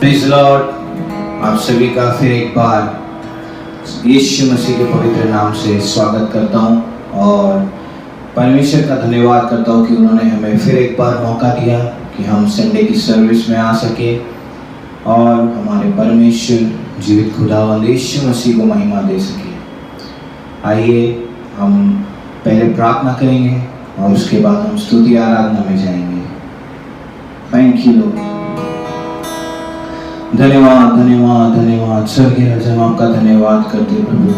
Praise Lord. आप सभी का फिर एक बार यीशु मसीह के पवित्र नाम से स्वागत करता हूं और परमेश्वर का धन्यवाद करता हूं कि उन्होंने हमें फिर एक बार मौका दिया कि हम संडे की सर्विस में आ सके और हमारे परमेश्वर जीवित खुदावंद यीशु मसीह को महिमा दे सके। आइए हम पहले प्रार्थना करेंगे और उसके बाद हम स्तुति आराधना में जाएंगे। Thank you Lord. धन्यवाद धन्यवाद धन्यवाद स्वर्गीय राजा, हम आपका धन्यवाद करते प्रभु,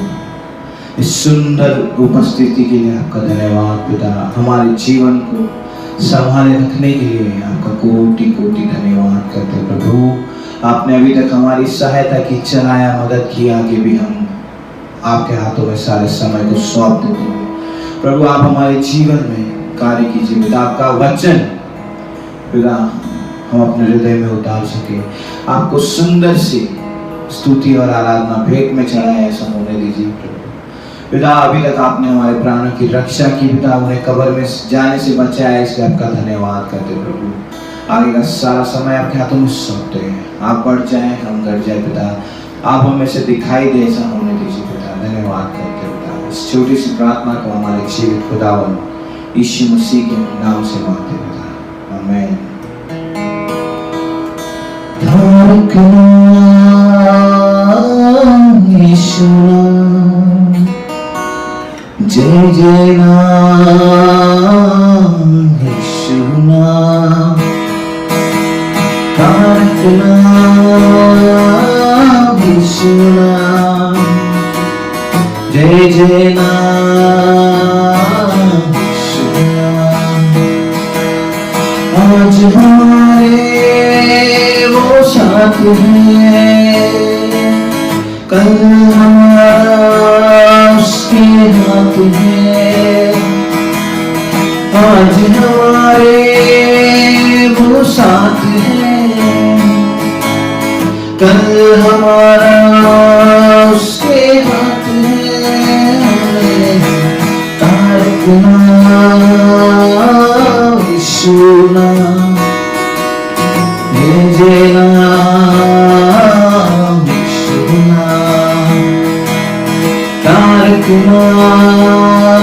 इस सुंदर उपस्थिति के लिए आपका धन्यवाद पिता। हमारे जीवन को संभाले रखने के लिए आपका कोटि कोटि धन्यवाद करते प्रभु। आपने अभी तक हमारी सहायता की, चलाया, मदद किया कि भी हम आपके हाथों में सारे समय को सौंप देते हैं प्रभु। आप हमारे जीवन में कार्य कीजिए पिता। आपका वचन पिता हम अपने हृदय में उतार सके, आपको सुंदर सी स्तुति और आराधना भेंट में चढ़ाए, ऐसा होने दीजिए प्रभु पिता। अभी तक आपने हमारे प्राणों की रक्षा की पिता, उन्हें कब्र में जाने से बचाया, इसलिए आपका धन्यवाद करते प्रभु। आगे का सारा समय आपके हाथों में सौंपते हैं। आप बढ़ जाए, हम घट जाए पिता, आप हमें से दिखाई दे, ऐसा होने दीजिए पिता। धन्यवाद करते पिता। इस छोटी सी प्रार्थना को हमारे जीवित खुदावंद यीशु मसीह के नाम से मांगते पिता, आमीन। यीशु जय जय नाम, यीशु नाम, तारक नाम, यीशु नाम, जय जय नाम, यीशु नाम। आज हमारे वो साथ है, कल हमारा उसके हाथ है। आज हमारे वो साथ है, कल हमारा उसके हाथ है। तारक नाम, यीशु नाम, जय जय नाम, यीशु नाम, तारक नाम,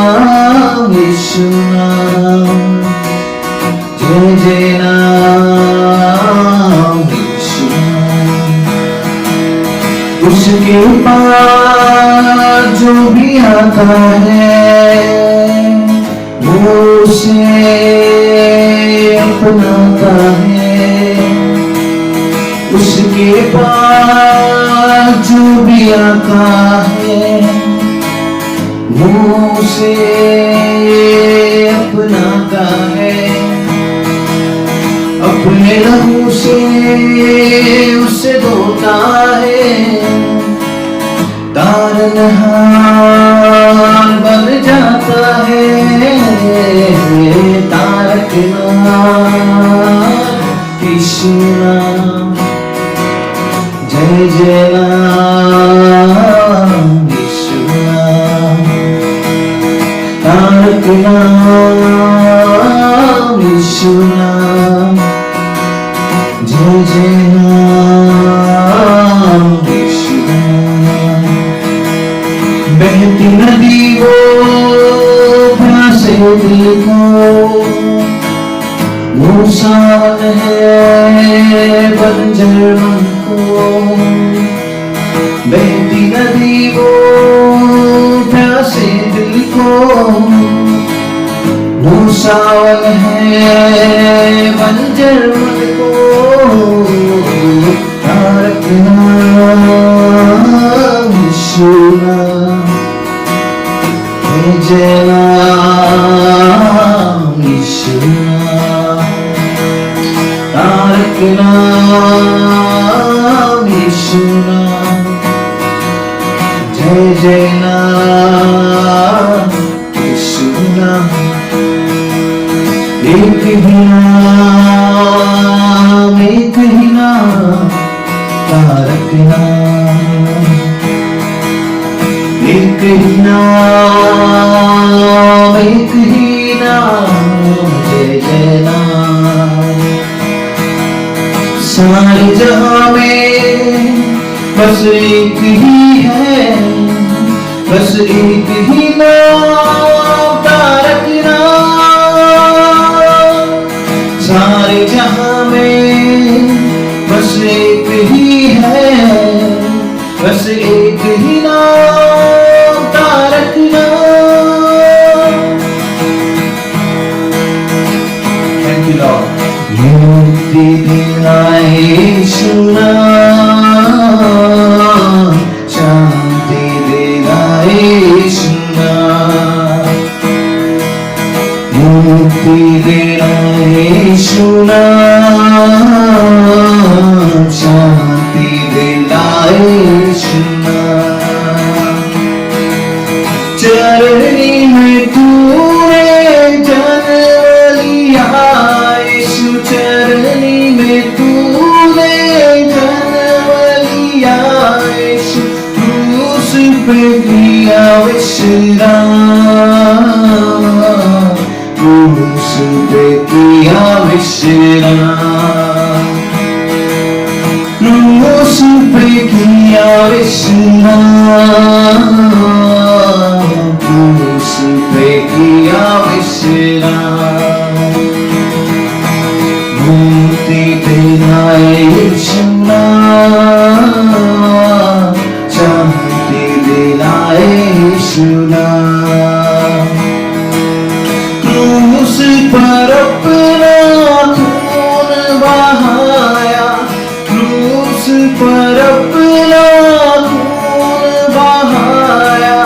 यीशु नाम, जय जय नाम, यीशु नाम। उसके पास जो भी आता है वो उसे अपनाता है। उसके पास जो भी आता है वो उसे अपनाता है। अपने लहू से उसे धोता है, तारनहार बन जाता है। तारक नाम, यीशु नाम, जय जय नाम, यीशु नाम, तारक नाम, यीशु नाम, जय जय नाम, यीशु नाम। बहती नदी वो प्यासे दिल को, वो सावन है बंजर मन को। बहती नदी वो प्यासे दिल को, वो सावन है बंजर मन को। तारक नाम, यीशु नाम, जय नाम, यीशु नाम, तारक नाम, यीशु नाम, जय जय नाम, यीशु नाम। एक ही नाम, एक ही नाम, तारक नाम। एक ही नाम, एक ही नाम, जय जय नाम। सारे जहां में बस एक ही है, बस एक ही नाम तारक नाम। सारे जहां में बस एक ही है, बस एक ही नाम तारक नाम। Thank you Lord. मुक्ति दिलाए यीशु नाम, शांति दिलाए यीशु नाम। मुक्ति दिलाए यीशु नाम, शांति दिलाए यीशु नाम। चरनी में तूने जन्म लिया यीशु, चरनी में तूने जन्म लिया यीशु। क्रूस पे किया विश्राम, क्रूस पे किया विश्राम, क्रूस पे किया विश्राम, क्रूस पे किया विश्राम। मुक्ति दिलाए यीशु नाम, शांति दिलाए यीशु नाम। क्रूस पर अपना खून बहाया, क्रूस पर अपना खून बहाया,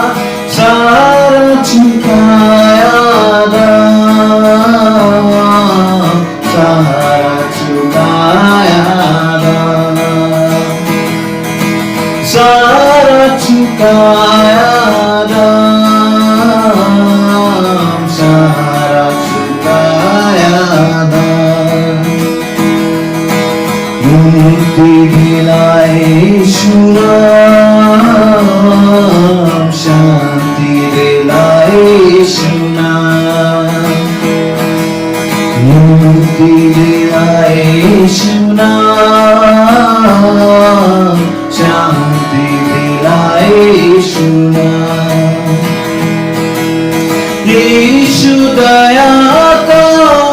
सारा चुकाया दाम, सारा चुकाया दाम, सारा चुकाया दाम, सारा चुकाया दाम। मुक्ति दिलाए यीशु नाम, शांति दिलाए यीशु नाम। मुक्ति दिलाए यीशु नाम, शांति दिलाए यीशु नाम। यीशु दया का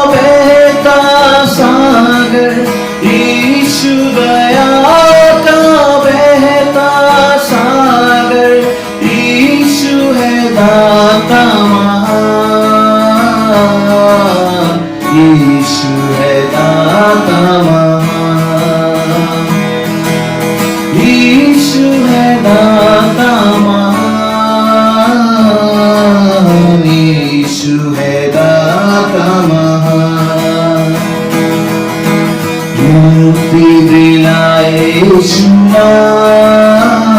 बहता सागर, यीशु दया का बहता सागर। यीशु है दाता महान, यीशु है दाता महान, यीशु है दाता महान, यीशु है दाता महान। मुक्ति दिलाए यीशु नाम,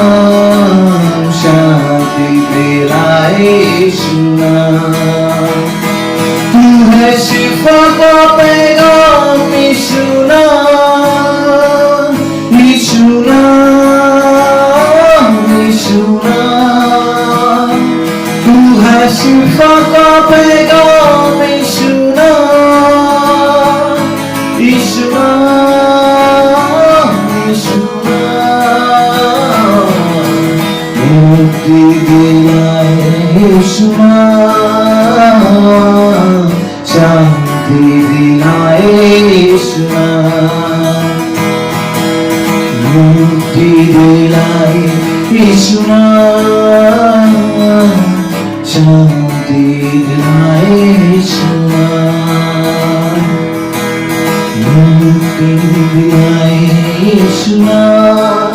शांति दिलाए यीशु नाम। तू है शिफा का पैगाम यीशु नाम, यीशु नाम, यीशु नाम। तू है शिफा का पैगाम यीशु नाम, यीशु नाम, यीशु नाम। मुक्ति दिलाए यीशु नाम, शांति दिलाए यीशु नाम। मुक्ति दिलाए यीशु नाम, शांति दिलाए यीशु नाम। मुक्ति दिलाए यीशु नाम,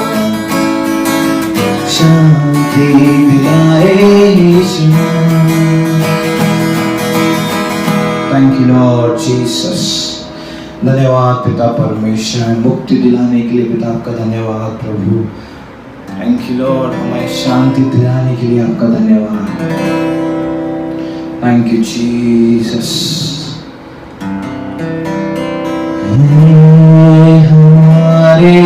शांति दिलाए यीशु नाम। Thank you Lord Jesus. धन्यवाद पिता परमेश्वर, मुक्ति दिलाने के लिए पिता आपका धन्यवाद प्रभु। थैंक यू लॉर्ड, हमें शांति दिलाने के लिए आपका धन्यवाद। Thank you Jesus. हमारे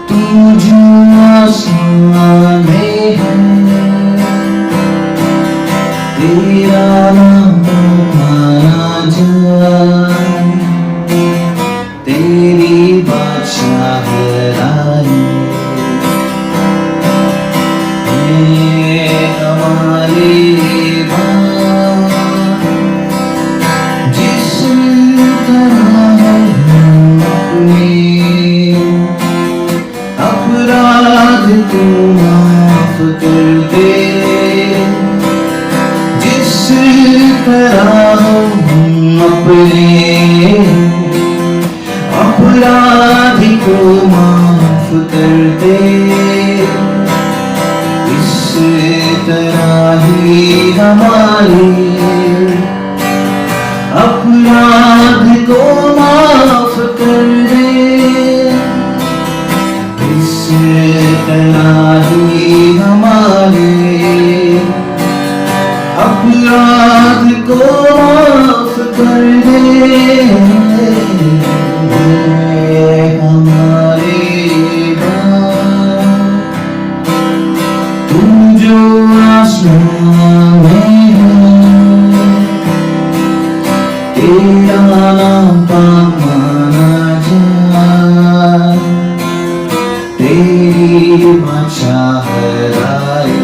तू जो आसमान में है, तेरा नाम पुकारा जाए। को माफ कर दे, जिस तरह हम अपने अपराधी को माफ कर दे, इस तरह ही हमारे अपराध को माफ कर दे, इस तरह ही हमारे अपराध को माफ कर दे। हमारे तू जो आसमान में है, तेरा नाम पाक माना जाए, तेरी बादशाहत आए।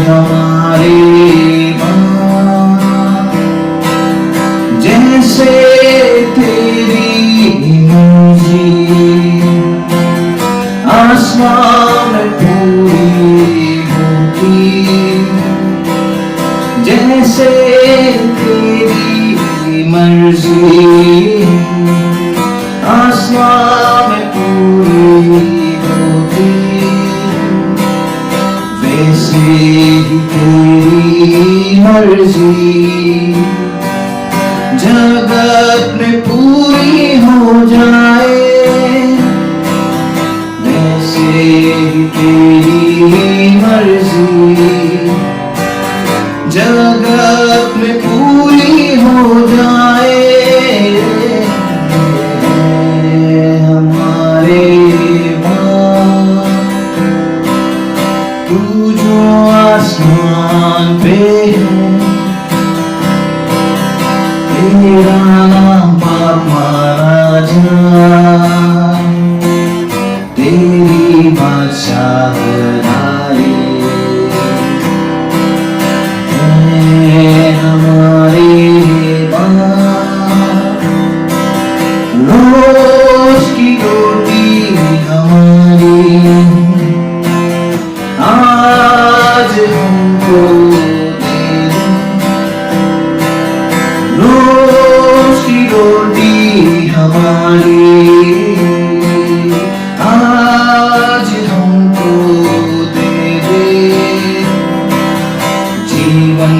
हमारे जैसे तेरी मर्जी आसमान में पूरी होगी, जैसे तेरी मर्जी आसमान में पूरी होगी, वैसे ही तेरी मर्जी जगत में पूरी हो जाए, वैसे ही तेरी मर्जी जगत में पूरी हो जाए। हमारे तू जो आसमान पे है, तेरा नाम पाक माना जाए, तेरी बादशाहत आए। हमारे रोज की रोटी हमारी आज हमको दे दे, रोज की रोटी हमारी आज हमको दे दे, जीवन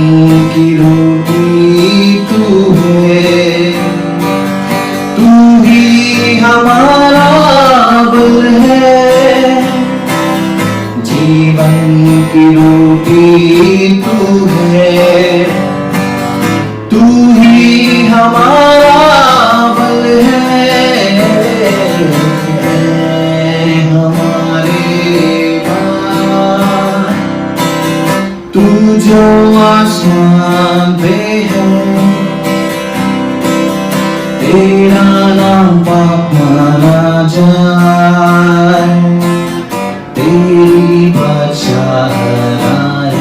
की रोटी तू है, तू ही हमारा बल है, जीवन की रोटी तू है, तू ही हमारा बल है। हमारे तू जो आसमान पे है, तेरा नाम पाक माना जाए, तेरी बादशाहत आए।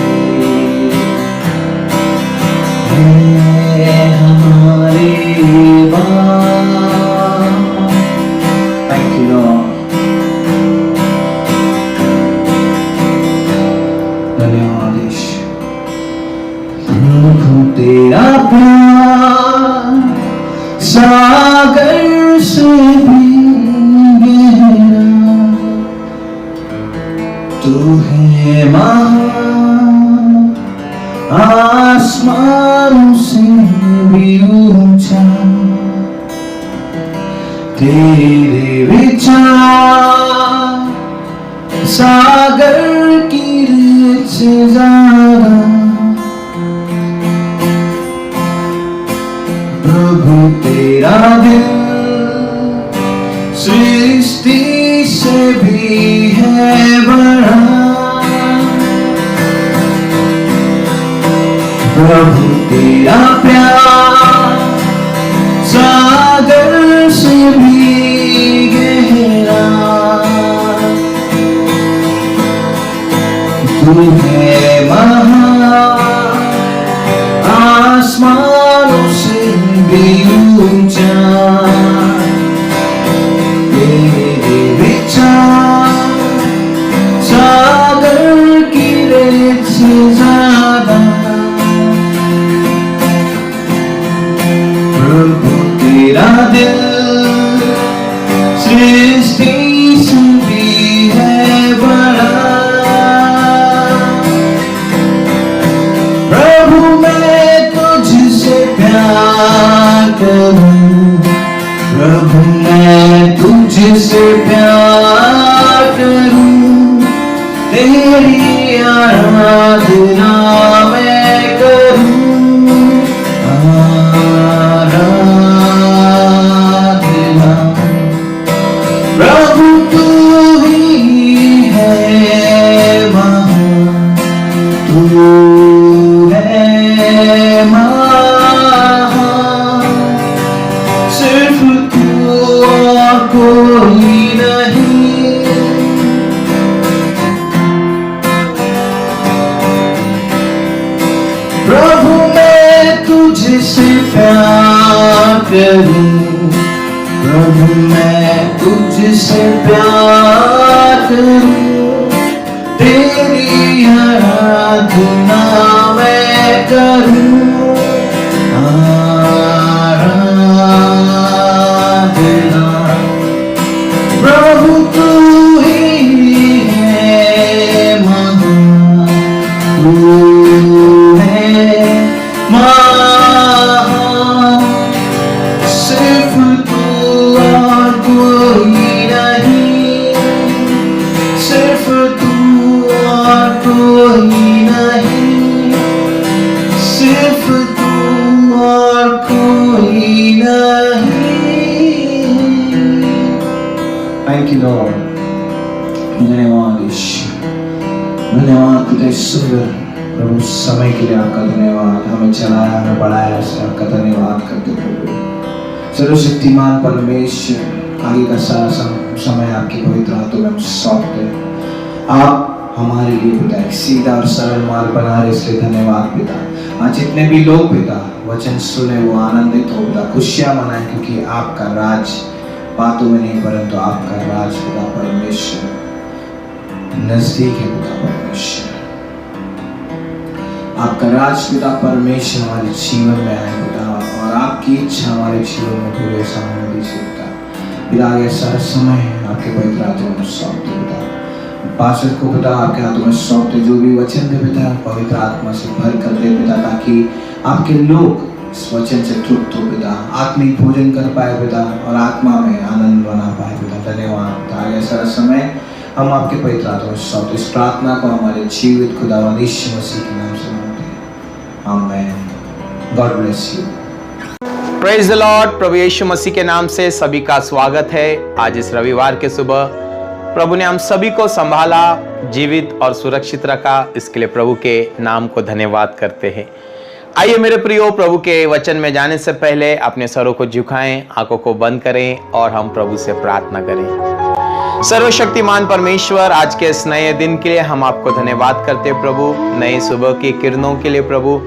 हमारे थैंक यू लॉर्ड। धन्यवाद ईश्वर। प्रभु तेरा प्यार सागर से भी गहरा, तू है महान आसमानों से भी ऊंचा, तेरे विचार सागर की रेत से ज्यादा, प्रभु तेरा दिल सृष्टि से भी है बड़ा, प्रभु तेरा प्यार सागर से भी गहरा, तू है महान आसमानों से भी ऊंचा, तेरे सृष्टि से भी है बड़ा। प्रभु मैं तुझसे प्यार करूं, प्रभु मैं तुझसे प्यार करूं, तेरी आराधना मैं करूं, आराधना। प्रभु तू ही है महान, तू है महान, सिर्फ तू और कोई नहीं। प्रभु मैं तुझसे प्यार करूं, प्रभु मैं तुझसे प्यार करूं, तेरी आराधना मैं करूं, आराधना। प्रभु तू ही है महान, तू है महान, सिर्फ तू और कोई नहीं, सिर्फ तू और कोई नहीं, सिर्फ तू और कोई नहीं। Thank you Lord. धन्यवाद ईश्वर, धन्यवाद पिता सुंदर प्रभु समय के लिए आपका धन्यवाद। हमें चलाया, हमें बढ़ाया, इसलिए आपका धन्यवाद करते प्रभु। सर्वशक्तिमान परमेश्वर, आगे का सारा समय आपके पवित्र हाथों में हम सौंपते हैं। आप हमारे लिए पिता एक सीधा और सरल मार्ग बना रहे, इसलिए धन्यवाद पिता। आज जितने भी लोग पिता वचन सुने वो आनंदित हो पिता, खुशियां मनाएं, क्योंकि आपका राज बातों में नहीं परंतु आपका राज पिता परमेश्वर नजदीक है पिता परमेश्वर। आपका राज पिता परमेश्वर हमारे जीवन में आए पिता, और आपकी इच्छा हमारे जीवन में पूरे सामने दीजिए पिता। पिता आगे सारा समय आपके पवित्र हाथों में सौंपते पिता। पास्टर को पिता आपके हाथों में सौंपते, जो भी वचन दे पिता पवित्र आत्मा से भर कर दे पिता, ताकि आपके लोग इस वचन से तृप्त हो पिता, आत्मिक भोजन कर पाए पिता, और आत्मा में आनंद बना पाए पिता। धन्यवाद। आगे सारा समय हम आपके पवित्र हाथों में सौंपते। इस प्रार्थना को हमारे जीवित खुदावंद यीशु मसीह के नाम से मांगते हैं, आमीन। God bless you. Praise the Lord. प्रभु यीशु मसीह के नाम से सभी का स्वागत है। आज इस रविवार के सुबह प्रभु ने हम सभी को संभाला, जीवित और सुरक्षित रखा, इसके लिए प्रभु के नाम को धन्यवाद करते हैं। आइए मेरे प्रियो, प्रभु के वचन में जाने से पहले अपने सरों को झुकाएं, आंखों को बंद करें और हम प्रभु से प्रार्थना करें। सर्वशक्तिमान परमेश्वर, आज के इस नए दिन के लिए हम आपको धन्यवाद करते हैं प्रभु। नए सुबह की किरणों के लिए प्रभु,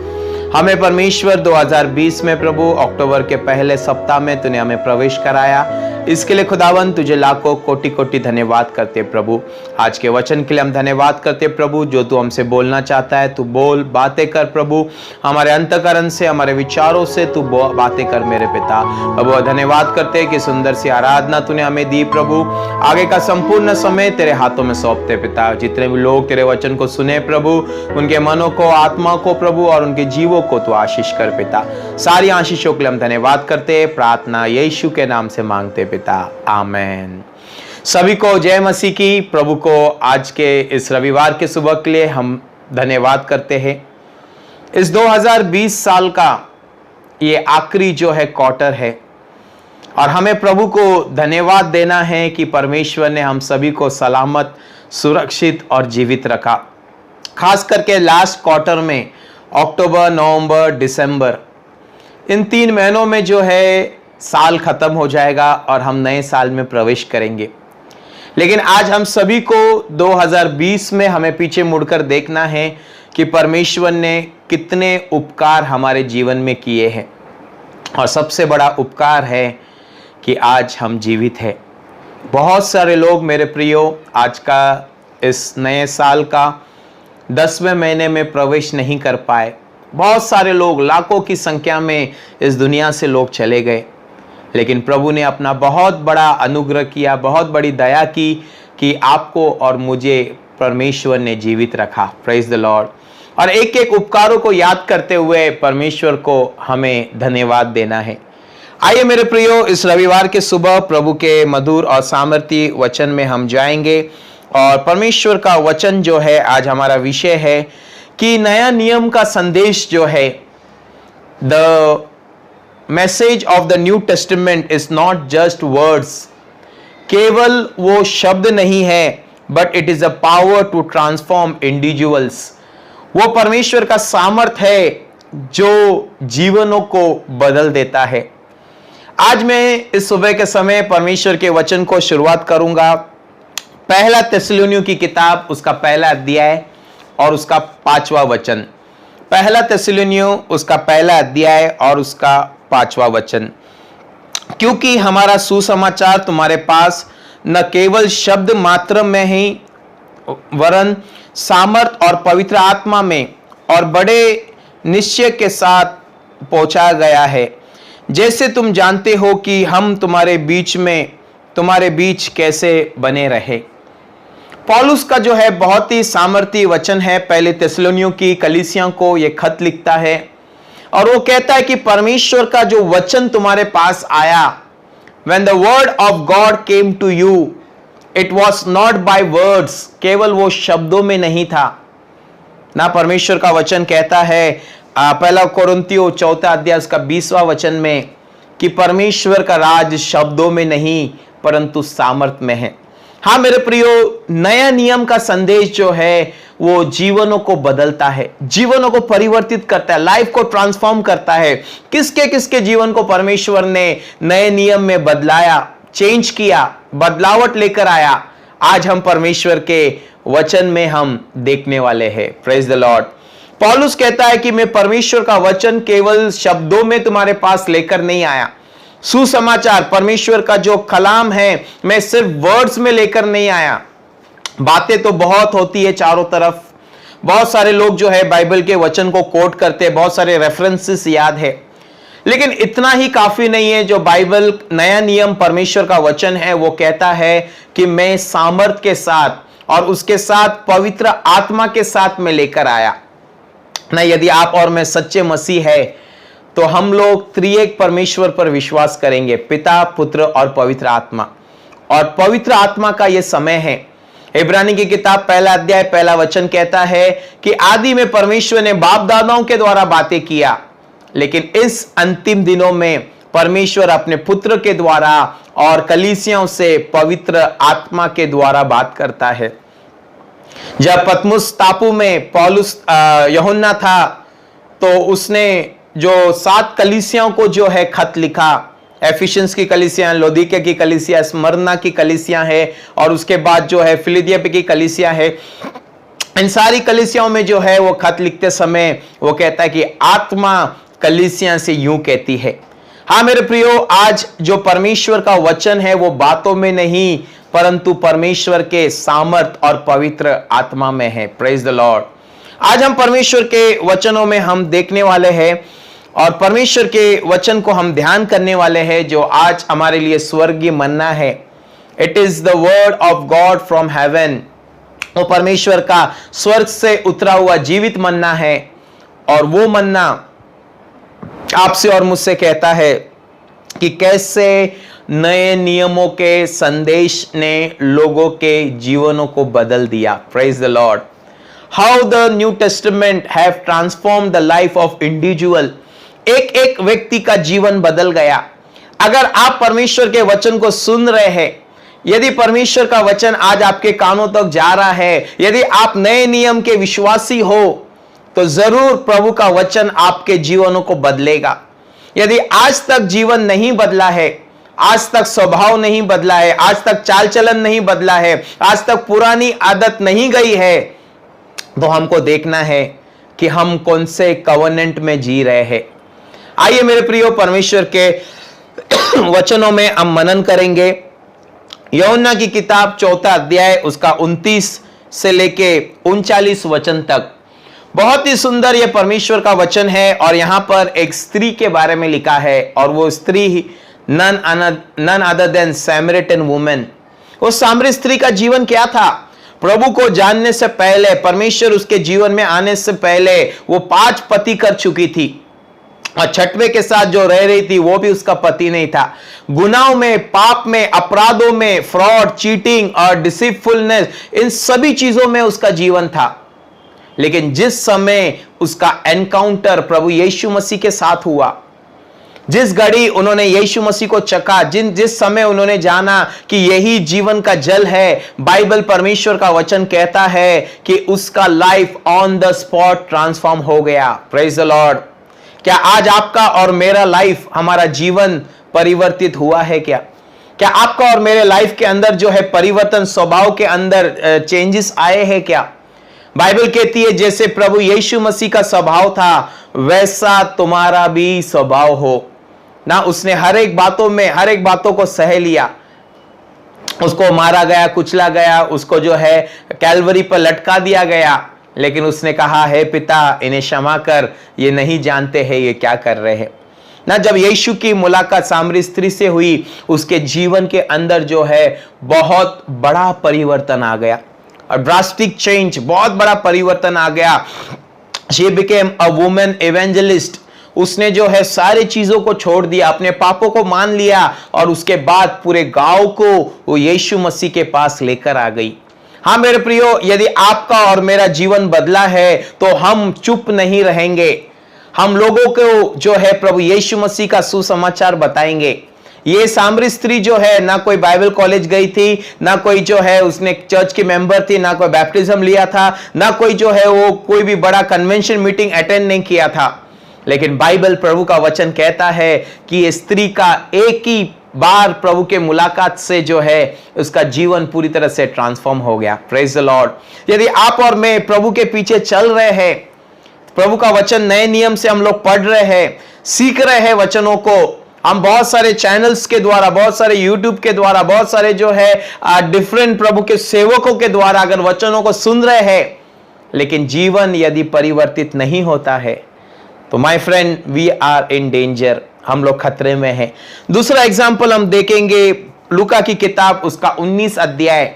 हमें परमेश्वर 2020 में प्रभु अक्टूबर के पहले सप्ताह में तूने हमें प्रवेश कराया, इसके लिए खुदावन तुझे लाखों कोटि कोटि धन्यवाद करते प्रभु। आज के वचन के लिए हम धन्यवाद करते प्रभु। जो तू हमसे बोलना चाहता है तू बोल, बातें कर प्रभु, हमारे अंतःकरण से, हमारे विचारों से तू बातें कर मेरे पिता। प्रभु धन्यवाद करते हैं कि सुंदर सी आराधना तूने हमें दी प्रभु। आगे का संपूर्ण समय तेरे हाथों में सौंपते पिता। जितने भी लोग तेरे वचन को सुने प्रभु, उनके मनों को, आत्मा को प्रभु और उनके जीवों को तू आशीष कर पिता। सारी आशीषों के लिए हम धन्यवाद करते हैं। प्रार्थना यीशु के नाम से मांगते पिता, आमेन। सभी को जय मसीह की। प्रभु को आज के इस रविवार के सुबह के लिए हम धन्यवाद करते हैं। इस 2020 साल का ये आखिरी जो है क्वार्टर है, और हमें प्रभु को धन्यवाद देना है कि परमेश्वर ने हम सभी को सलामत, सुरक्षित और जीवित रखा। खास करके लास्ट क्वार्टर में अक्टूबर, नवंबर, दिसंबर, इन 3 महीनों में जो है साल खत्म हो जाएगा और हम नए साल में प्रवेश करेंगे। लेकिन आज हम सभी को 2020 में हमें पीछे मुड़कर देखना है कि परमेश्वर ने कितने उपकार हमारे जीवन में किए हैं, और सबसे बड़ा उपकार है कि आज हम जीवित हैं। बहुत सारे लोग मेरे प्रियो आज का इस नए साल का 10वें महीने में प्रवेश नहीं कर पाए। बहुत सारे लोग, लाखों की संख्या में इस दुनिया से लोग चले गए। लेकिन प्रभु ने अपना बहुत बड़ा अनुग्रह किया, बहुत बड़ी दया की कि आपको और मुझे परमेश्वर ने जीवित रखा। Praise the Lord. और एक एक उपकारों को याद करते हुए परमेश्वर को हमें धन्यवाद देना है। आइए मेरे प्रियो, इस रविवार के सुबह प्रभु के मधुर और सामर्थ्य वचन में हम जाएंगे। और परमेश्वर का वचन जो है, आज हमारा विषय है कि नया नियम का संदेश जो है, the message of the New Testament is not just words. केवल वो शब्द नहीं है, but it is a power to transform individuals. वो परमेश्वर का सामर्थ्य है जो जीवनों को बदल देता है। आज मैं इस सुबह के समय परमेश्वर के वचन को शुरुआत करूंगा। पहला थिस्सलुनीयों की किताब, उसका पहला अध्याय और उसका 5वां वचन। पहला थिस्सलुनीयों, उसका पहला अध्याय और उसका 5वां वचन। क्योंकि हमारा सुसमाचार तुम्हारे पास न केवल शब्द मात्र में ही, वरन सामर्थ और पवित्र आत्मा में और बड़े निश्चय के साथ पहुंचा गया है, जैसे तुम जानते हो कि हम तुम्हारे बीच कैसे बने रहे। पौलुस का जो है बहुत ही सामर्थ्य वचन है। पहले थिस्सलुनीयों की कलीसियाओं को यह खत लिखता है और वो कहता है कि परमेश्वर का जो वचन तुम्हारे पास आया, when the word of God came to you, it was not by words, केवल वो शब्दों में नहीं था ना। परमेश्वर का वचन कहता है पहला कोरिन्थियों 4 अध्याय उसका 20वां वचन में कि परमेश्वर का राज शब्दों में नहीं परंतु सामर्थ्य में है। हाँ मेरे प्रियो, नया नियम का संदेश जो है वो जीवनों को बदलता है, जीवनों को परिवर्तित करता है, लाइफ को ट्रांसफॉर्म करता है। किसके किसके जीवन को परमेश्वर ने नए नियम में बदलाया, चेंज किया, बदलावट लेकर आया, आज हम परमेश्वर के वचन में हम देखने वाले हैं। Praise the Lord. पौलुस कहता है कि मैं परमेश्वर का वचन केवल शब्दों में तुम्हारे पास लेकर नहीं आया। सुसमाचार, परमेश्वर का जो कलाम है, मैं सिर्फ वर्ड्स में लेकर नहीं आया। बातें तो बहुत होती है चारों तरफ, बहुत सारे लोग जो है बाइबल के वचन को कोट करते हैं, बहुत सारे रेफरेंसेस याद है, लेकिन इतना ही काफी नहीं है। जो बाइबल नया नियम परमेश्वर का वचन है, वो कहता है कि मैं सामर्थ के साथ और उसके साथ पवित्र आत्मा के साथ में लेकर आया ना। यदि आप और मैं सच्चे मसीह है तो हम लोग त्रिएक परमेश्वर पर विश्वास करेंगे, पिता, पुत्र और पवित्र आत्मा। और पवित्र आत्मा का यह समय है। इब्रानी की किताब पहला अध्याय पहला वचन कहता है कि आदि में परमेश्वर ने बाप दादाओं के द्वारा बातें किया, लेकिन इस अंतिम दिनों में परमेश्वर अपने पुत्र के द्वारा और कलीसियाओं से पवित्र आत्मा के द्वारा बात करता है। जब पतमुस टापू में पौलुस यूहन्ना था तो उसने जो 7 कलीसियाओं को जो है खत लिखा। एफिशियंस की कलीसिया, लौदीकिया की कलीसिया, स्मरना की कलीसिया है और उसके बाद जो है फिलदिल्फिया की कलीसिया है। इन सारी कलीसियाओं में जो है वो खत लिखते समय वो कहता है कि आत्मा कलीसिया से यूं कहती है। हाँ मेरे प्रियो, आज जो परमेश्वर का वचन है वो बातों में नहीं परंतु परमेश्वर के सामर्थ और पवित्र आत्मा में है। Praise the Lord. आज हम परमेश्वर के वचनों में हम देखने वाले हैं और परमेश्वर के वचन को हम ध्यान करने वाले हैं जो आज हमारे लिए स्वर्गीय मन्ना है। It is the word of God from heaven. वो परमेश्वर का स्वर्ग से उतरा हुआ जीवित मन्ना है और वो मन्ना आपसे और मुझसे कहता है कि कैसे नए नियमों के संदेश ने लोगों के जीवनों को बदल दिया। Praise the Lord. How the New testament have transform the life of individual. एक एक व्यक्ति का जीवन बदल गया। अगर आप परमेश्वर के वचन को सुन रहे हैं, यदि परमेश्वर का वचन आज आपके कानों तक जा रहा है, यदि आप नए नियम के विश्वासी हो तो जरूर प्रभु का वचन आपके जीवनों को बदलेगा। यदि आज तक जीवन नहीं बदला है, आज तक स्वभाव नहीं बदला है, आज तक चाल चलन नहीं बदला है, आज तक पुरानी आदत नहीं गई है, तो हमको देखना है कि हम कौन से कवनेंट में जी रहे हैं। आइए मेरे प्रियो, परमेश्वर के वचनों में हम मनन करेंगे। यूहन्ना की किताब 4 अध्याय उसका 29 से लेके 39 वचन तक। बहुत ही सुंदर यह परमेश्वर का वचन है और यहां पर एक स्त्री के बारे में लिखा है और वो स्त्री none other than Samaritan woman. उस सामरी स्त्री का जीवन क्या था? प्रभु को जानने से पहले, परमेश्वर उसके जीवन में आने से पहले वो 5 पति कर चुकी थी और छठवें के साथ जो रह रही थी वो भी उसका पति नहीं था। गुनाहों में, पाप में, अपराधों में, फ्रॉड, चीटिंग और डिसीटफुलनेस, इन सभी चीजों में उसका जीवन था। लेकिन जिस समय उसका एनकाउंटर प्रभु यीशु मसीह के साथ हुआ, जिस घड़ी उन्होंने यीशु मसीह को चखा, जिस समय उन्होंने जाना कि यही जीवन का जल है, बाइबल परमेश्वर का वचन कहता है कि उसका life on the spot transform हो गया। Praise the Lord. क्या आज आपका और मेरा लाइफ, हमारा जीवन परिवर्तित हुआ है क्या? क्या आपका और मेरे लाइफ के अंदर जो है परिवर्तन, स्वभाव के अंदर चेंजेस आए हैं क्या? बाइबल कहती है जैसे प्रभु यीशु मसीह का स्वभाव था वैसा तुम्हारा भी स्वभाव हो ना। उसने हर एक बातों को सह लिया। उसको मारा गया, कुचला गया, उसको जो है कैलवरी पर लटका दिया गया, लेकिन उसने कहा, हे पिता, इन्हें क्षमा कर, ये नहीं जानते हैं ये क्या कर रहे हैं ना। जब यीशु की मुलाकात सामरी स्त्री से हुई, उसके जीवन के अंदर जो है बहुत बड़ा परिवर्तन आ गया, और ड्रास्टिक चेंज, बहुत बड़ा परिवर्तन आ गया। She became a woman evangelist. उसने जो है सारी चीजों को छोड़ दिया, अपने पापों को मान लिया, और उसके बाद पूरे गांव को वो यीशु मसीह के पास लेकर आ गई। हाँ मेरे प्रियो, यदि आपका और मेरा जीवन बदला है तो हम चुप नहीं रहेंगे। हम लोगों को जो है प्रभु यीशु मसीह का सुसमाचार बताएंगे। ये सामरी स्त्री जो है ना कोई बाइबल कॉलेज गई थी, ना कोई जो है उसने चर्च की मेंबर थी, ना कोई बैप्टिज्म लिया था, ना कोई जो है वो कोई भी बड़ा कन्वेंशन मीटिंग अटेंड नहीं किया था। लेकिन बाइबल, प्रभु का वचन कहता है कि ये स्त्री का एक ही बार प्रभु के मुलाकात से जो है उसका जीवन पूरी तरह से ट्रांसफॉर्म हो गया। Praise the Lord. यदि आप और मैं प्रभु के पीछे चल रहे हैं, प्रभु का वचन नए नियम से हम लोग पढ़ रहे हैं, सीख रहे हैं वचनों को, हम बहुत सारे चैनल्स के द्वारा, बहुत सारे यूट्यूब के द्वारा, बहुत सारे जो है डिफरेंट प्रभु के सेवकों के द्वारा अगर वचनों को सुन रहे हैं, लेकिन जीवन यदि परिवर्तित नहीं होता है तो my friend, we are in danger, हम लोग खतरे में हैं। दूसरा एग्जाम्पल हम देखेंगे लूका की किताब, उसका 19 अध्याय,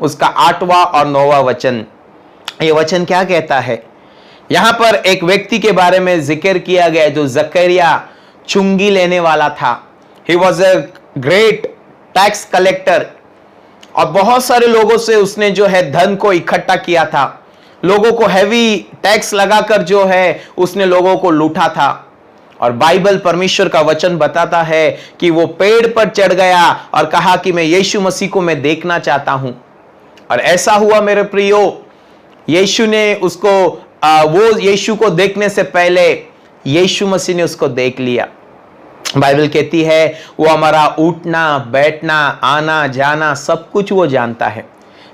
उसका 8वां और 9वां वचन। ये वचन क्या कहता है? यहां पर एक व्यक्ति के बारे में जिक्र किया गया जो जकरिया चुंगी लेने वाला था। He was a great tax collector, और बहुत सारे लोगों से उसने जो है धन को इकट्ठा किया था। लोगों को हैवी टैक्स लगाकर जो है उसने लोगों को लूटा था। और बाइबल, परमेश्वर का वचन बताता है कि वो पेड़ पर चढ़ गया और कहा कि मैं यीशु मसीह को मैं देखना चाहता हूं। और ऐसा हुआ मेरे प्रियो, यीशु ने उसको वो यीशु को देखने से पहले यीशु मसीह ने उसको देख लिया। बाइबल कहती है वो हमारा उठना, बैठना, आना जाना सब कुछ वो जानता है।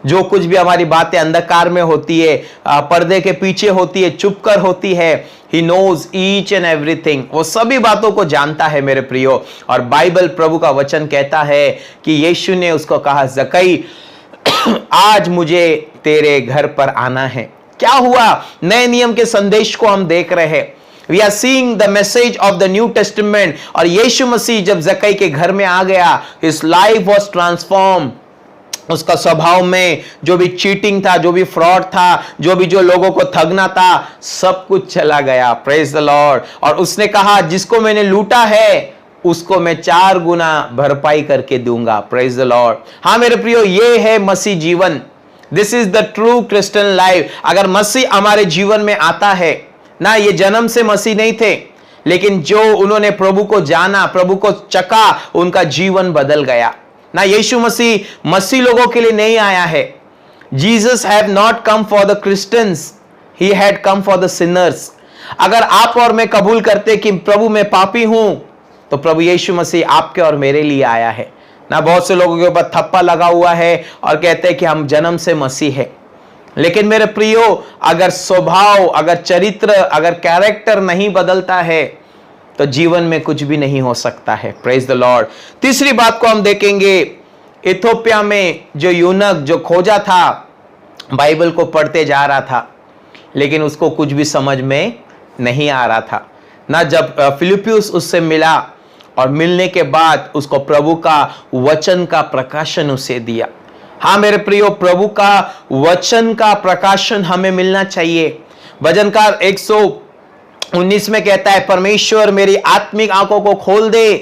जो कुछ भी हमारी बातें अंधकार में होती है, पर्दे के पीछे होती है, चुपकर होती है, he knows each and everything, वो सभी बातों को जानता है मेरे प्रियो। और बाइबल, प्रभु का वचन कहता है कि यीशु ने उसको कहा, जकई आज मुझे तेरे घर पर आना है। क्या हुआ? नए नियम के संदेश को हम देख रहे हैं। We are seeing the message of the New Testament। और यीशु मसीह जब जक्कई के घर में आ गया, his life was transformed। उसका स्वभाव में जो भी चीटिंग था, जो भी फ्रॉड था, जो भी जो लोगों को ठगना था, सब कुछ चला गया। Praise the Lord. और उसने कहा, जिसको मैंने लूटा है उसको मैं 4 गुना भरपाई करके दूंगा। Praise the Lord. हाँ मेरे प्रियो, ये है मसीह जीवन। This is the true Christian life. अगर मसीह हमारे जीवन में आता है ना, ये जन्म से मसीह नहीं थे, लेकिन जो उन्होंने प्रभु को जाना, प्रभु को चखा, उनका जीवन बदल गया ना। यीशु मसीह लोगों के लिए नहीं आया है। Jesus have not come for the Christians, he had come for the Sinners. अगर आप और मैं कबूल करते कि प्रभु मैं पापी हूं, तो प्रभु यीशु मसीह आपके और मेरे लिए आया है ना। बहुत से लोगों के ऊपर थप्पा लगा हुआ है और कहते हैं कि हम जन्म से मसीह है। लेकिन मेरे प्रियो, अगर स्वभाव, अगर चरित्र, अगर कैरेक्टर नहीं बदलता है तो जीवन में कुछ भी नहीं हो सकता है। Praise the Lord. तीसरी बात को हम देखेंगे, इथोपिया में जो यूनक जो खोजा था, बाइबल को पढ़ते जा रहा था, लेकिन उसको कुछ भी समझ में नहीं आ रहा था ना। जब फिलिप्पियुस उससे मिला, और मिलने के बाद उसको प्रभु का वचन का प्रकाशन उसे दिया। हाँ मेरे प्रियो, प्रभु का वचन का प्रकाशन हमें मिलना चाहिए। भजनकार 119 में कहता है, परमेश्वर मेरी आत्मिक आंखों को खोल दे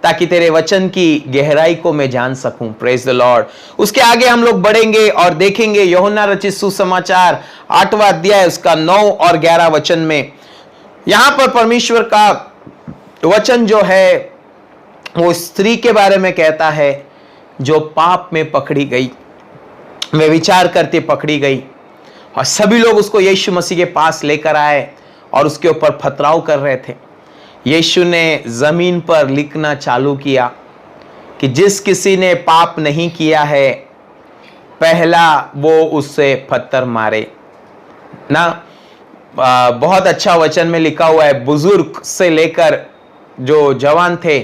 ताकि तेरे वचन की गहराई को मैं जान सकूं। Praise the Lord. उसके आगे हम लोग बढ़ेंगे और देखेंगे यूहन्ना रचित सुसमाचार 8वां अध्याय उसका 9 और 11 वचन में। यहां पर परमेश्वर का वचन जो है वो स्त्री के बारे में कहता है जो पाप में पकड़ी गई, वे विचार करते पकड़ी गई, और सभी लोग उसको यीशु मसीह के पास लेकर आए और उसके ऊपर पथराव कर रहे थे। यीशु ने जमीन पर लिखना चालू किया कि जिस किसी ने पाप नहीं किया है पहला वो उससे पत्थर मारे ना। बहुत अच्छा वचन में लिखा हुआ है, बुजुर्ग से लेकर जो जवान थे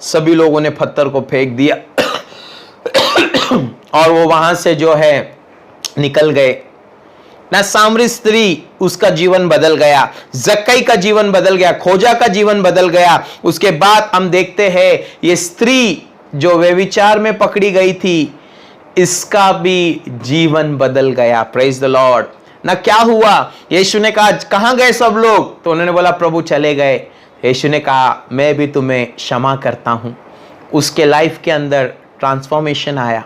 सभी लोगों ने पत्थर को फेंक दिया और वो वहां से जो है निकल गए ना। सामरी स्त्री, उसका जीवन बदल गया, जक्कई का जीवन बदल गया, खोजा का जीवन बदल गया। उसके बाद हम देखते हैं ये स्त्री जो व्यभिचार में पकड़ी गई थी, इसका भी जीवन बदल गया। प्रेज द लॉर्ड ना। क्या हुआ? यीशु ने कहा कहां गए सब लोग? तो उन्होंने बोला प्रभु चले गए। यीशु ने कहा मैं भी तुम्हें क्षमा करता हूं। उसके लाइफ के अंदर ट्रांसफॉर्मेशन आया,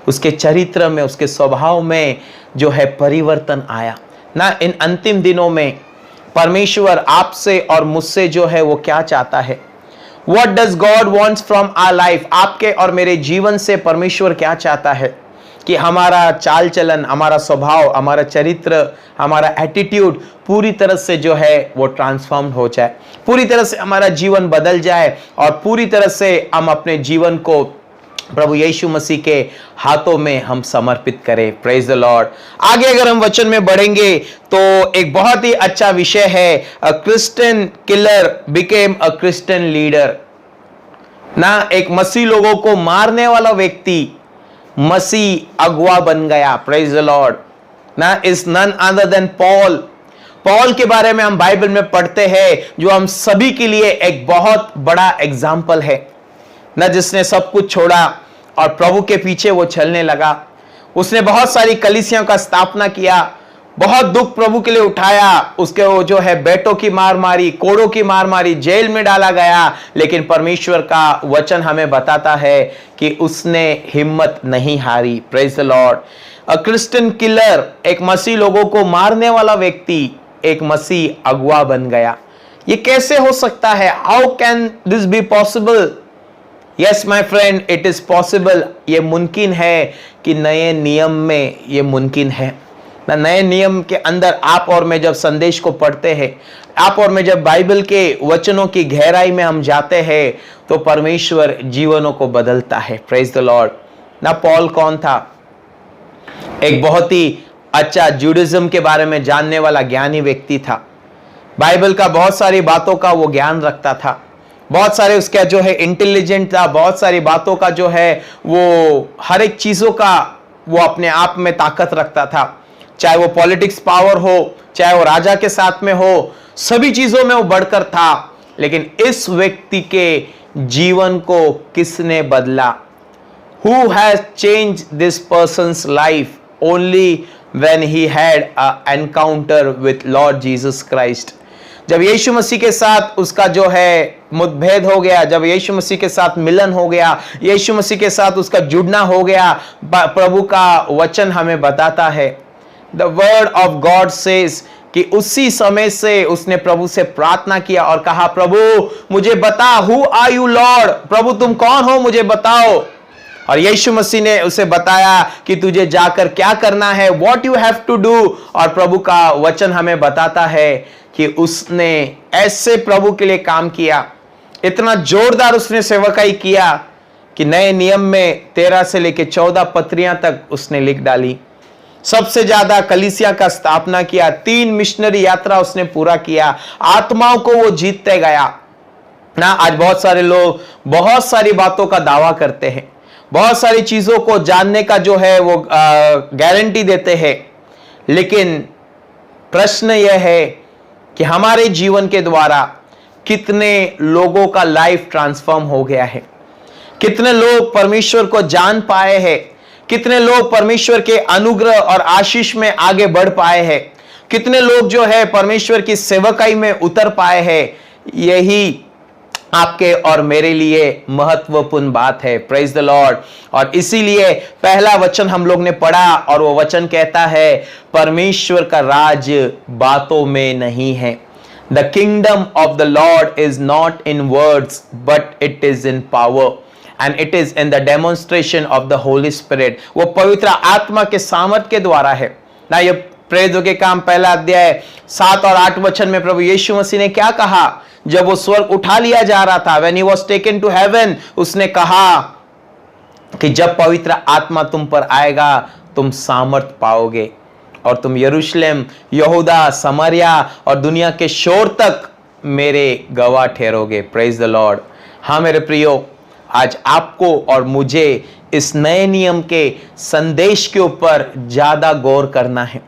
उसके चरित्र में, उसके स्वभाव में जो है परिवर्तन आया ना। इन अंतिम दिनों में परमेश्वर आपसे और मुझसे जो है वो क्या चाहता है? What does God wants from our life? आपके और मेरे जीवन से परमेश्वर क्या चाहता है कि हमारा चाल चलन, हमारा स्वभाव, हमारा चरित्र, हमारा एटीट्यूड पूरी तरह से जो है वो ट्रांसफॉर्म हो जाए, पूरी तरह से हमारा जीवन बदल जाए और पूरी तरह से हम अपने जीवन को प्रभु यीशु मसीह के हाथों में हम समर्पित करें। Praise the Lord. आगे अगर हम वचन में बढ़ेंगे तो एक बहुत ही अच्छा विषय है, a Christian killer became a Christian leader ना। एक मसीह लोगों को मारने वाला व्यक्ति मसीह अगुआ बन गया। प्रेज द लॉर्ड ना। Is none other than Paul. Paul के बारे में हम बाइबल में पढ़ते हैं जो हम सभी के लिए एक बहुत बड़ा एग्जाम्पल है ना, जिसने सब कुछ छोड़ा और प्रभु के पीछे वो चलने लगा। उसने बहुत सारी कलीसियों का स्थापना किया, बहुत दुख प्रभु के लिए उठाया। उसके वो जो है बेटों की मार मारी, कोड़ों की मार मारी, जेल में डाला गया, लेकिन परमेश्वर का वचन हमें बताता है कि उसने हिम्मत नहीं हारी। Praise the Lord. A Christian killer, एक मसीह लोगों को मारने वाला व्यक्ति एक मसीह अगुआ बन गया। ये कैसे हो सकता है? How can this be possible? Yes my friend, it is possible. ये मुमकिन है कि नए नियम में ये मुमकिन है ना। नए नियम के अंदर आप और मैं जब संदेश को पढ़ते हैं, आप और मैं जब बाइबल के वचनों की गहराई में हम जाते हैं तो परमेश्वर जीवनों को बदलता है। प्रेज द लॉर्ड ना। पॉल कौन था? एक बहुत ही अच्छा जूडिज्म के बारे में जानने वाला ज्ञानी व्यक्ति था। बाइबल का बहुत सारी बातों का वो ज्ञान रखता था, बहुत सारे उसका जो है इंटेलिजेंट था, बहुत सारी बातों का जो है वो हर एक चीजों का वो अपने आप में ताकत रखता था। चाहे वो पॉलिटिक्स पावर हो, चाहे वो राजा के साथ में हो, सभी चीजों में वो बढ़कर था। लेकिन इस व्यक्ति के जीवन को किसने बदला? Who has changed this person's life only when he had an encounter with Lord Jesus Christ? जब यीशु मसीह के साथ उसका जो है मुठभेद हो गया, जब यीशु मसीह के साथ मिलन हो गया, यीशु मसीह के साथ उसका जुड़ना हो गया, प्रभु का वचन हमें बताता है, the word of God says कि उसी समय से उसने प्रभु से प्रार्थना किया और कहा प्रभु मुझे बता, हु आर यू लॉर्ड? प्रभु तुम कौन हो, मुझे बताओ। और यीशु मसीह ने उसे बताया कि तुझे जाकर क्या करना है, what you have to do. और प्रभु का वचन हमें बताता है कि उसने ऐसे प्रभु के लिए काम किया, इतना जोरदार उसने सेवकाई किया कि नए नियम में 13 से लेकर 14 पत्रियां तक उसने लिख डाली। सबसे ज्यादा कलीसिया का स्थापना किया, 3 मिशनरी यात्रा उसने पूरा किया, आत्माओं को वो जीतते गया ना। आज बहुत सारे लोग बहुत सारी बातों का दावा करते हैं, बहुत सारी चीजों को जानने का जो है वो गारंटी देते हैं, लेकिन प्रश्न यह है कि हमारे जीवन के द्वारा कितने लोगों का लाइफ ट्रांसफॉर्म हो गया है, कितने लोग परमेश्वर को जान पाए हैं, कितने लोग परमेश्वर के अनुग्रह और आशीष में आगे बढ़ पाए हैं, कितने लोग जो है परमेश्वर की सेवकाई में उतर पाए हैं। यही आपके और मेरे लिए महत्वपूर्ण बात है। Praise the Lord. और इसीलिए पहला वचन हम लोग ने पढ़ा और वो वचन कहता है परमेश्वर का राज बातों में नहीं है। The kingdom of the Lord is not in words, but it is in power, and it is in the demonstration of the Holy Spirit. वो पवित्र आत्मा के सामर्थ के द्वारा है ना। ये प्रेरितों के काम पहला अध्याय 7 और 8 वचन में प्रभु यीशु मसीह ने क्या कहा जब वो स्वर्ग उठा लिया जा रहा था? When he was taken to heaven, उसने कहा कि जब पवित्र आत्मा तुम पर आएगा तुम सामर्थ पाओगे और तुम यरूशलेम, यहूदा, समरिया और दुनिया के शोर तक मेरे गवाह ठहरोगे। Praise the Lord. हाँ मेरे प्रियो, आज आपको और मुझे इस नए नियम के संदेश के ऊपर ज्यादा गौर करना है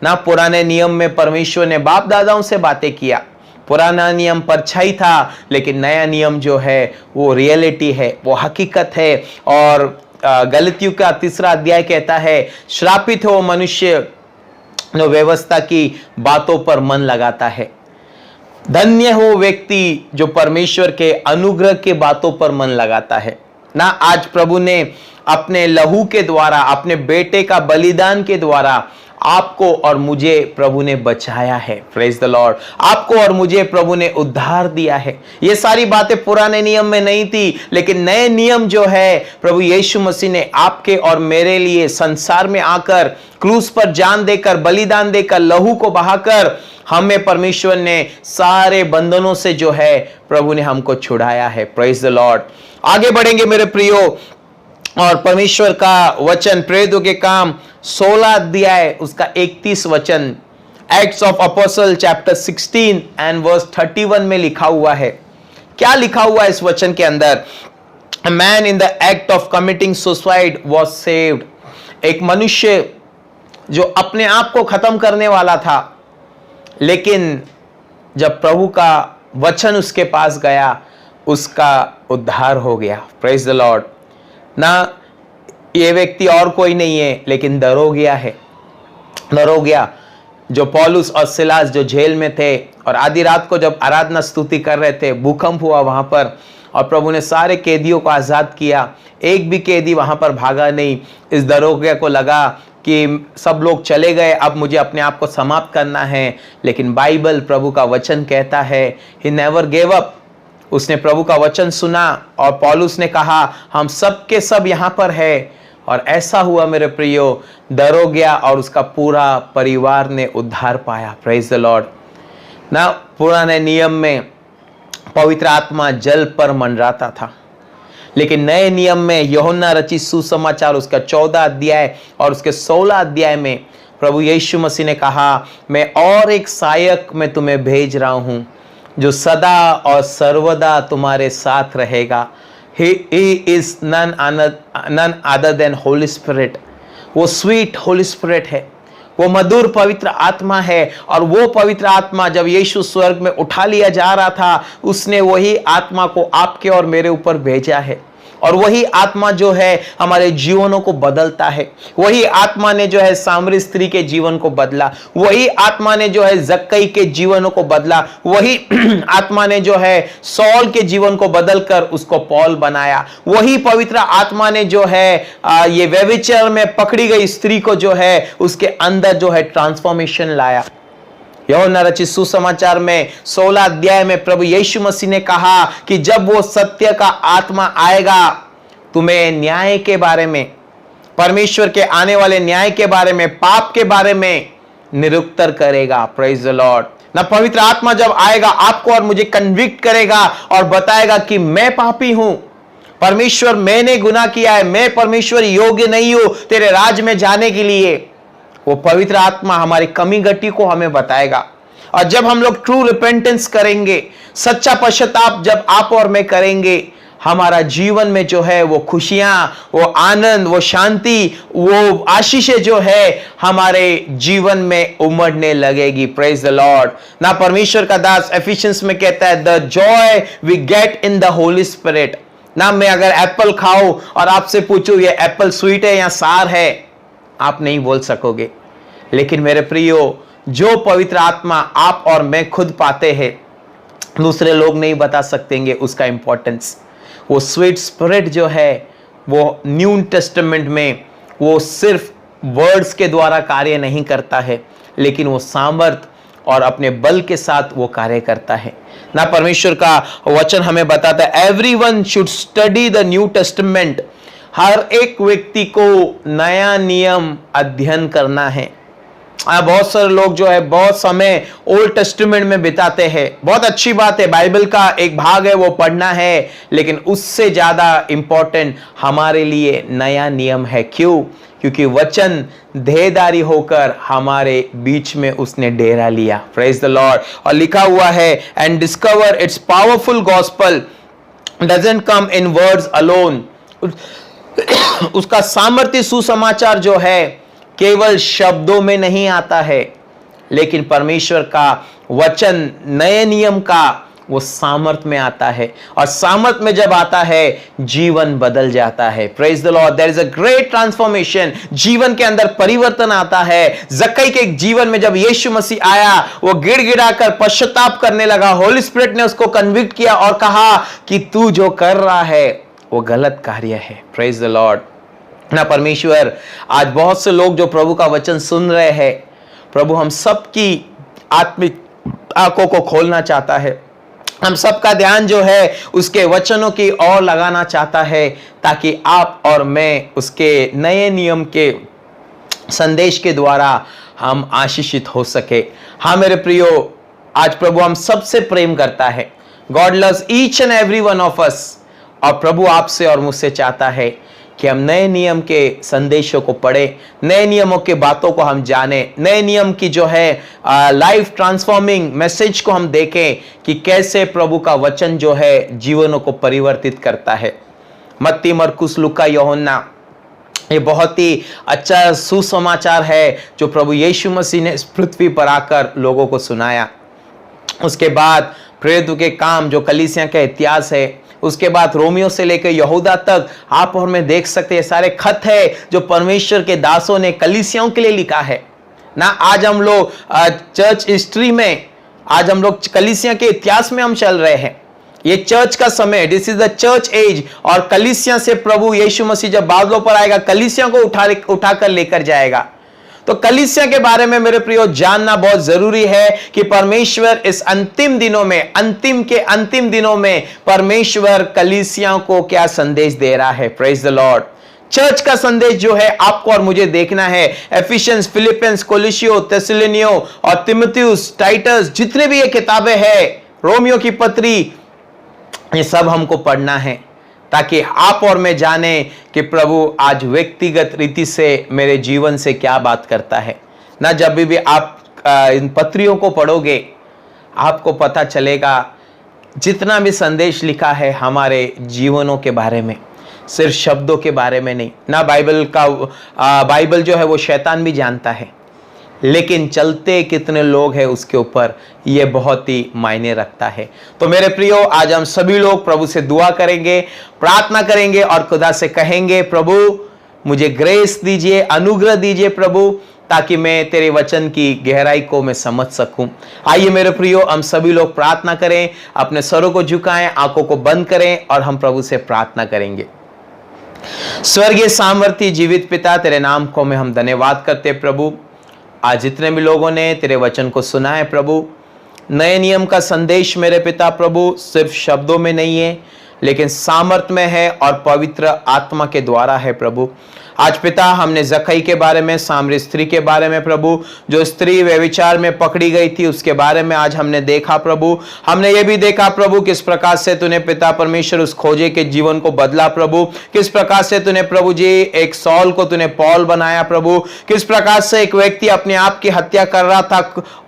ना। पुराने नियम में परमेश्वर ने बाप दादाओं से बातें किया, पुराना नियम परछाई था, लेकिन नया नियम जो है वो रियलिटी है, वो हकीकत है। और गलातियों का 3 अध्याय कहता है श्रापित हो मनुष्य जो व्यवस्था की बातों पर मन लगाता है, धन्य हो व्यक्ति जो परमेश्वर के अनुग्रह के बातों पर मन लगाता है ना। आज प्रभु ने अपने लहू के द्वारा, अपने बेटे का बलिदान के द्वारा आपको और मुझे प्रभु ने बचाया है। Praise the Lord. आपको और मुझे प्रभु ने उद्धार दिया है। ये सारी बातें पुराने नियम में नहीं थी, लेकिन नए नियम जो है प्रभु यीशु मसीह ने आपके और मेरे लिए संसार में आकर क्रूस पर जान देकर, बलिदान देकर, लहू को बहाकर हमें परमेश्वर ने सारे बंधनों से जो है प्रभु ने हमको छुड़ाया है। Praise the Lord. आगे बढ़ेंगे मेरे प्रियो और परमेश्वर का वचन प्रेरितों के काम 16 अध्याय उसका 31 वचन, Acts of Apostle chapter 16 and verse 31 में लिखा हुआ है। क्या लिखा हुआ है इस वचन के अंदर? A man in the act of committing suicide was saved. एक मनुष्य जो अपने आप को खत्म करने वाला था, लेकिन जब प्रभु का वचन उसके पास गया उसका उद्धार हो गया। Praise the Lord. ना ये व्यक्ति और कोई नहीं है, लेकिन दरोगिया है। दरोगिया जो पौलुस और सिलास जो जेल में थे और आधी रात को जब आराधना स्तुति कर रहे थे, भूकंप हुआ वहां पर और प्रभु ने सारे कैदियों को आजाद किया, एक भी कैदी वहां पर भागा नहीं। इस दरोगिया को लगा कि सब लोग चले गए, अब मुझे अपने आप को समाप्त करना है, लेकिन बाइबल प्रभु का वचन कहता है ही नेवर गेव अप। उसने प्रभु का वचन सुना और पौलुस ने कहा हम सब के सब यहाँ पर है, और ऐसा हुआ मेरे प्रियो, दरोगिया और उसका पूरा परिवार ने उद्धार पाया। Praise the Lord. ना पुराने नियम में पवित्र आत्मा जल पर मंडराता था, लेकिन नए नियम में यूहन्ना रचित सुसमाचार उसका 14 अध्याय और उसके 16 अध्याय में प्रभु यीशु मसीह ने कहा मैं और एक सहायक मैं तुम्हें भेज रहा हूं जो सदा और सर्वदा तुम्हारे साथ रहेगा। He is none other than Holy Spirit. वो स्वीट होली स्पिरिट है, वो मधुर पवित्र आत्मा है। और वो पवित्र आत्मा जब यीशु स्वर्ग में उठा लिया जा रहा था, उसने वही आत्मा को आपके और मेरे ऊपर भेजा है। और वही आत्मा जो है हमारे जीवनों को बदलता है। वही आत्मा ने जो है सामरी स्त्री के जीवन को बदला, वही आत्मा ने जो है जक्कई के जीवनों को बदला, वही आत्मा ने जो है सौल के जीवन को बदलकर उसको पौल बनाया। वही पवित्र आत्मा ने जो है ये व्यभिचार में पकड़ी गई स्त्री को जो है उसके अंदर जो है ट्रांसफॉर्मेशन लाया। यूहन्ना रचित सुसमाचार में 16 अध्याय में प्रभु यीशु मसीह ने कहा कि जब वो सत्य का आत्मा आएगा तुम्हें न्याय के बारे में, परमेश्वर के आने वाले न्याय के बारे में, पाप के बारे में निरुत्तर करेगा। Praise the Lord. ना पवित्र आत्मा जब आएगा आपको और मुझे कन्विक्ट करेगा और बताएगा कि मैं पापी हूं, परमेश्वर मैंने गुनाह किया है, मैं परमेश्वर योग्य नहीं हूं तेरे राज में जाने के लिए। वो पवित्र आत्मा हमारी कमी गति को हमें बताएगा। और जब हम लोग ट्रू रिपेंटेंस करेंगे, सच्चा पश्चाताप जब आप और मैं करेंगे, हमारा जीवन में जो है वो खुशियां, वो आनंद, वो शांति, वो आशीषें जो है हमारे जीवन में उमड़ने लगेगी। Praise the Lord. ना परमेश्वर का दास एफिशिएंस में कहता है the joy we get in the Holy Spirit. ना मैं अगर एप्पल खाऊं और आपसे पूछूं ये एप्पल स्वीट है या सार है, आप नहीं बोल सकोगे। लेकिन मेरे प्रियो, जो पवित्र आत्मा आप और मैं खुद पाते हैं, दूसरे लोग नहीं बता सकेंगे उसका इंपॉर्टेंस। वो स्वीट स्पिरिट जो है वो न्यू टेस्टामेंट में वो सिर्फ वर्ड्स के द्वारा कार्य नहीं करता है, लेकिन वो सामर्थ और अपने बल के साथ वो कार्य करता है। ना परमेश्वर का वचन हमें बताता है everyone should study the New Testament. हर एक व्यक्ति को नया नियम अध्ययन करना है। बहुत सारे लोग जो है बहुत समय ओल्ड टेस्टामेंट में बिताते हैं। बहुत अच्छी बात है, बाइबल का एक भाग है वो पढ़ना है, लेकिन उससे ज्यादा इंपॉर्टेंट हमारे लिए नया नियम है। क्यों? क्योंकि वचन देहधारी होकर हमारे बीच में उसने डेरा लिया। Praise the Lord. और लिखा हुआ है and discover it's powerful gospel doesn't come in words alone. उसका सामर्थ्य सुसमाचार जो है केवल शब्दों में नहीं आता है, लेकिन परमेश्वर का वचन नए नियम का वो सामर्थ में आता है। और सामर्थ में जब आता है जीवन बदल जाता है। Praise the Lord. There is a great transformation. जीवन के अंदर परिवर्तन आता है। जक्कई के जीवन में जब यीशु मसीह आया, वो गिड़गिड़ाकर पश्चाताप करने लगा। होली स्पिरिट ने उसको कन्विक्ट किया और कहा कि तू जो कर रहा है वो गलत कार्य है। Praise the Lord. ना परमेश्वर, आज बहुत से लोग जो प्रभु का वचन सुन रहे हैं, प्रभु हम सबकी आत्मिक आंखों को खोलना चाहता है। हम सबका ध्यान जो है उसके वचनों की ओर लगाना चाहता है, ताकि आप और मैं उसके नए नियम के संदेश के द्वारा हम आशीषित हो सके। हाँ मेरे प्रियो, आज प्रभु हम सबसे प्रेम करता है। God loves each and every one of us. और प्रभु आपसे और मुझसे चाहता है कि हम नए नियम के संदेशों को पढ़े, नए नियमों के बातों को हम जाने, नए नियम की जो है लाइफ ट्रांसफॉर्मिंग मैसेज को हम देखें कि कैसे प्रभु का वचन जो है जीवनों को परिवर्तित करता है। मत्ती, मरकुस, लूका, यूहन्ना, ये बहुत ही अच्छा सुसमाचार है जो प्रभु यीशु मसीह ने इस पृथ्वी पर आकर लोगों को सुनाया। उसके बाद प्रेरितों के काम जो कलीसिया का इतिहास है, उसके बाद रोमियो से लेकर यहूदा तक आप और मैं देख सकते हैं सारे खत है जो परमेश्वर के दासों ने कलीसियाओं के लिए लिखा है ना। आज हम लोग चर्च हिस्ट्री में, आज हम लोग कलीसिया के इतिहास में हम चल रहे हैं। ये चर्च का समय, this is the church age. और कलीसिया से प्रभु यीशु मसीह जब बादलों पर आएगा, कलीसिया को उठाकर लेकर जाएगा। तो कलीसिया के बारे में मेरे प्रियो जानना बहुत जरूरी है कि परमेश्वर इस अंतिम दिनों में, अंतिम के अंतिम दिनों में परमेश्वर कलीसिया को क्या संदेश दे रहा है। Praise the Lord. चर्च का संदेश जो है आपको और मुझे देखना है। एफिशियंस, फिलिपियंस, कोलोसियो, थेसलोनियो और तिमुथियुस, टाइटस, जितने भी ये किताबें हैं, रोमियो की पत्री, ये सब हमको पढ़ना है ताकि आप और मैं जाने कि प्रभु आज व्यक्तिगत रीति से मेरे जीवन से क्या बात करता है ना। जब भी आप इन पत्रियों को पढ़ोगे आपको पता चलेगा जितना भी संदेश लिखा है हमारे जीवनों के बारे में, सिर्फ शब्दों के बारे में नहीं ना। बाइबल जो है वो शैतान भी जानता है, लेकिन चलते कितने लोग हैं उसके ऊपर ये बहुत ही मायने रखता है। तो मेरे प्रियो, आज हम सभी लोग प्रभु से दुआ करेंगे, प्रार्थना करेंगे और खुदा से कहेंगे प्रभु मुझे ग्रेस दीजिए, अनुग्रह दीजिए प्रभु, ताकि मैं तेरे वचन की गहराई को मैं समझ सकूं। आइए मेरे प्रियो, हम सभी लोग प्रार्थना करें, अपने सरों को झुकाएं, आंखों को बंद करें और हम प्रभु से प्रार्थना करेंगे। स्वर्गीय सामर्थी जीवित पिता, तेरे नाम को में हम धन्यवाद करते प्रभु। आज जितने भी लोगों ने तेरे वचन को सुना है प्रभु, नए नियम का संदेश मेरे पिता प्रभु सिर्फ शब्दों में नहीं है, लेकिन सामर्थ में है और पवित्र आत्मा के द्वारा है प्रभु। आज पिता हमने जक्कई के बारे में, सामरी स्त्री के बारे में प्रभु, जो स्त्री व्यभिचार में पकड़ी गई थी उसके बारे में आज हमने देखा प्रभु। हमने ये भी देखा प्रभु किस प्रकार से तूने पिता परमेश्वर उस खोजे के जीवन को बदला प्रभु, किस प्रकार से तूने प्रभु जी एक सौल को तूने पौल बनाया प्रभु, किस प्रकार से एक व्यक्ति अपने आप की हत्या कर रहा था,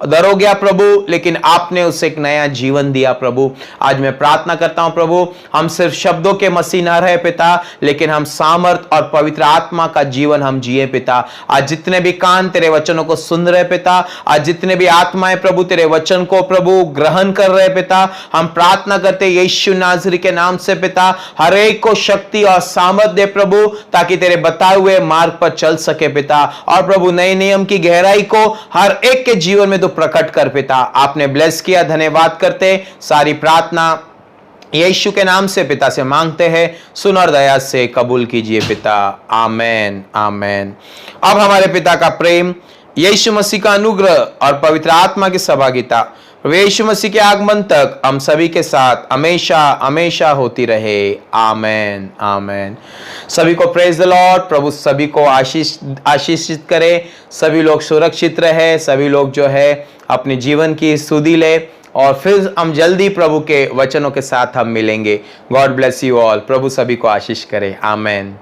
डर हो गया प्रभु, लेकिन आपने उसे एक नया जीवन दिया प्रभु। आज मैं प्रार्थना करता हूं प्रभु, हम सिर्फ शब्दों के मसीह ना रहे पिता, लेकिन हम सामर्थ और पवित्र आत्मा का जीवन हम जिए पिता। आज जितने भी कान तेरे वचनों को सुन रहे पिता, आज जितने भी आत्माएं प्रभु तेरे वचन को प्रभु ग्रहण कर रहे पिता, हम प्रार्थना करते यीशु नाज़री के नाम से पिता, हर एक को शक्ति और सामर्थ दे प्रभु, ताकि तेरे बताए हुए मार्ग पर चल सके पिता। और प्रभु नए नियम की गहराई को हर एक के जीवन में तो प्रकट कर पिता। आपने ब्लेस किया, धन्यवाद करते। सारी प्रार्थना यीशु के नाम से पिता से मांगते हैं, सुन और दया से कबूल कीजिए पिता। आमेन आमेन। अब हमारे पिता का प्रेम, यीशु मसीह का अनुग्रह और पवित्र आत्मा की सहभागिता यीशु मसीह के आगमन तक हम सभी के साथ हमेशा हमेशा होती रहे। आमेन आमेन। सभी को प्रेज द लॉर्ड। प्रभु सभी को आशीषित करे, सभी लोग सुरक्षित रहे, सभी लोग जो है अपने जीवन की सुधि ले, और फिर हम जल्दी प्रभु के वचनों के साथ हम मिलेंगे। God bless you all. प्रभु सभी को आशीष करे। आमेन।